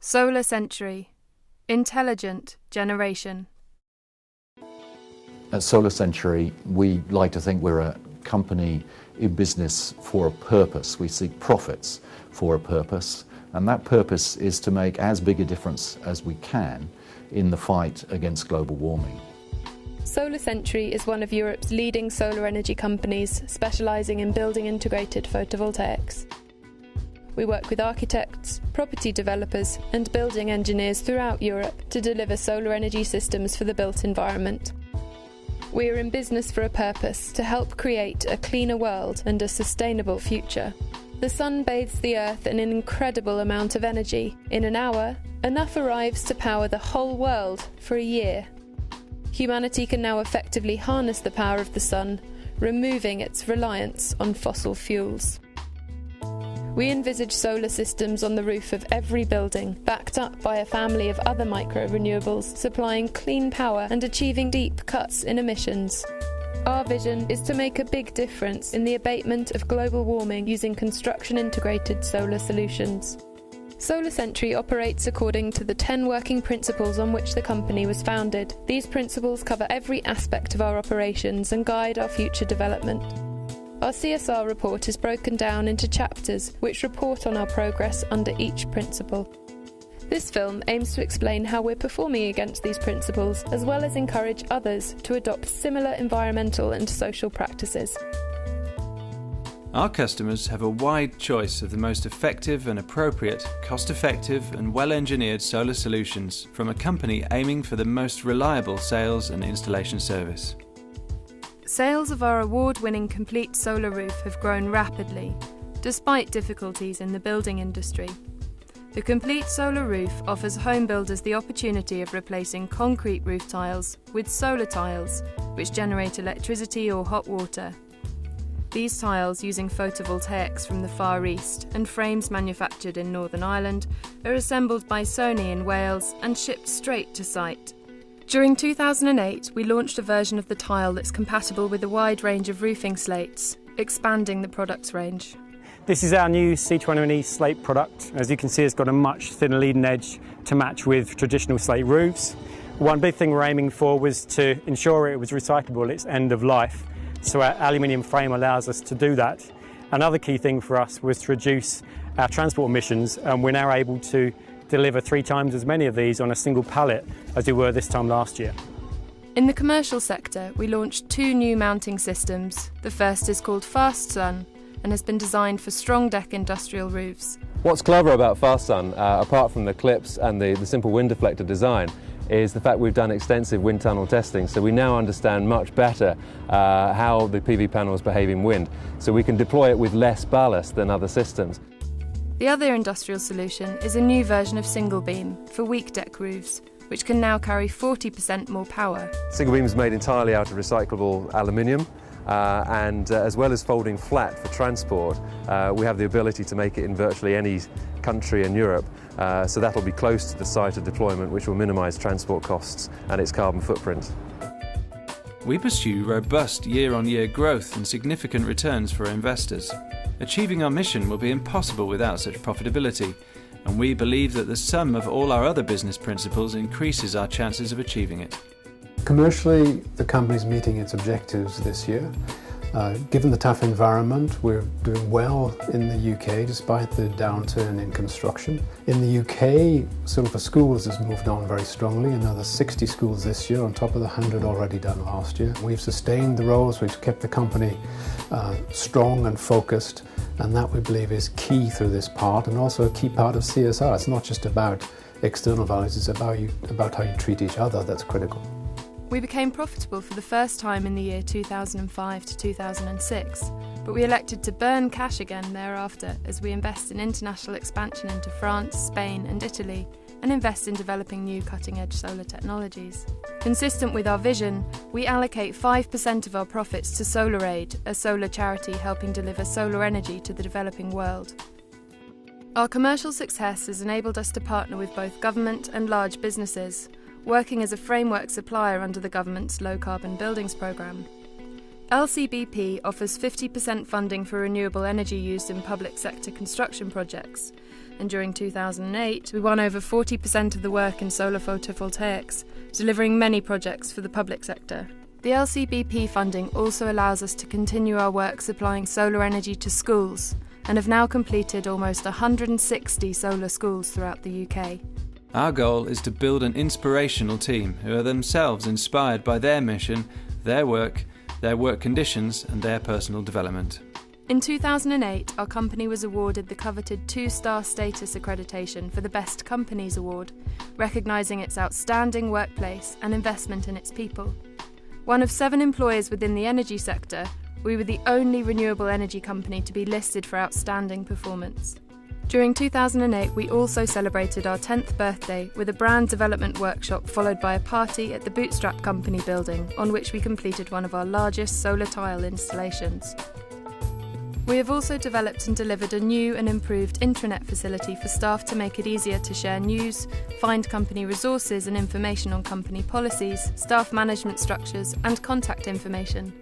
Solarcentury, intelligent generation. At Solarcentury, we like to think we're a company in business for a purpose. We seek profits for a purpose, and that purpose is to make as big a difference as we can in the fight against global warming. Solarcentury is one of Europe's leading solar energy companies, specialising in building integrated photovoltaics. We work with architects, property developers and building engineers throughout Europe to deliver solar energy systems for the built environment. We are in business for a purpose, to help create a cleaner world and a sustainable future. The sun bathes the earth in an incredible amount of energy. In an hour, enough arrives to power the whole world for a year. Humanity can now effectively harness the power of the sun, removing its reliance on fossil fuels. We envisage solar systems on the roof of every building, backed up by a family of other micro-renewables, supplying clean power and achieving deep cuts in emissions. Our vision is to make a big difference in the abatement of global warming using construction-integrated solar solutions. Solarcentury operates according to the 10 working principles on which the company was founded. These principles cover every aspect of our operations and guide our future development. Our CSR report is broken down into chapters which report on our progress under each principle. This film aims to explain how we're performing against these principles, as well as encourage others to adopt similar environmental and social practices. Our customers have a wide choice of the most effective and appropriate, cost-effective and well-engineered solar solutions from a company aiming for the most reliable sales and installation service. Sales of our award-winning complete solar roof have grown rapidly, despite difficulties in the building industry. The complete solar roof offers home builders the opportunity of replacing concrete roof tiles with solar tiles, which generate electricity or hot water. These tiles, using photovoltaics from the Far East and frames manufactured in Northern Ireland, are assembled by Sony in Wales and shipped straight to site. During 2008, we launched a version of the tile that's compatible with a wide range of roofing slates, expanding the product's range. This is our new C21E slate product. As you can see, it's got a much thinner leading edge to match with traditional slate roofs. One big thing we're aiming for was to ensure it was recyclable at its end of life, so our aluminium frame allows us to do that. Another key thing for us was to reduce our transport emissions, and we're now able to deliver 3 times as many of these on a single pallet as we were this time last year. In the commercial sector, we launched 2 new mounting systems. The first is called Fast Sun and has been designed for strong deck industrial roofs. What's clever about Fast Sun, apart from the clips and the simple wind deflector design, is the fact we've done extensive wind tunnel testing, so we now understand much better how the PV panels behave in wind, so we can deploy it with less ballast than other systems. The other industrial solution is a new version of single beam for weak deck roofs, which can now carry 40% more power. Single beam is made entirely out of recyclable aluminium, and as well as folding flat for transport, we have the ability to make it in virtually any country in Europe, so that'll be close to the site of deployment, which will minimise transport costs and its carbon footprint. We pursue robust year-on-year growth and significant returns for our investors. Achieving our mission will be impossible without such profitability, and we believe that the sum of all our other business principles increases our chances of achieving it. Commercially, the company's meeting its objectives this year. Given the tough environment, we're doing well in the UK despite the downturn in construction. In the UK, Silver Schools has moved on very strongly, another 60 schools this year on top of the 100 already done last year. We've sustained the roles, we've kept the company strong and focused, and that we believe is key through this part, and also a key part of CSR. It's not just about external values, it's about how you treat each other that's critical. We became profitable for the first time in the year 2005 to 2006, but we elected to burn cash again thereafter as we invest in international expansion into France, Spain and Italy, and invest in developing new cutting-edge solar technologies. Consistent with our vision, we allocate 5% of our profits to SolarAid, a solar charity helping deliver solar energy to the developing world. Our commercial success has enabled us to partner with both government and large businesses, working as a framework supplier under the government's Low Carbon Buildings programme. LCBP offers 50% funding for renewable energy used in public sector construction projects, and during 2008 we won over 40% of the work in solar photovoltaics, delivering many projects for the public sector. The LCBP funding also allows us to continue our work supplying solar energy to schools, and have now completed almost 160 solar schools throughout the UK. Our goal is to build an inspirational team who are themselves inspired by their mission, their work conditions and their personal development. In 2008, our company was awarded the coveted 2-star status accreditation for the Best Companies Award, recognising its outstanding workplace and investment in its people. One of 7 employers within the energy sector, we were the only renewable energy company to be listed for outstanding performance. During 2008, we also celebrated our 10th birthday with a brand development workshop followed by a party at the Bootstrap Company building, on which we completed one of our largest solar tile installations. We have also developed and delivered a new and improved intranet facility for staff to make it easier to share news, find company resources and information on company policies, staff management structures and contact information.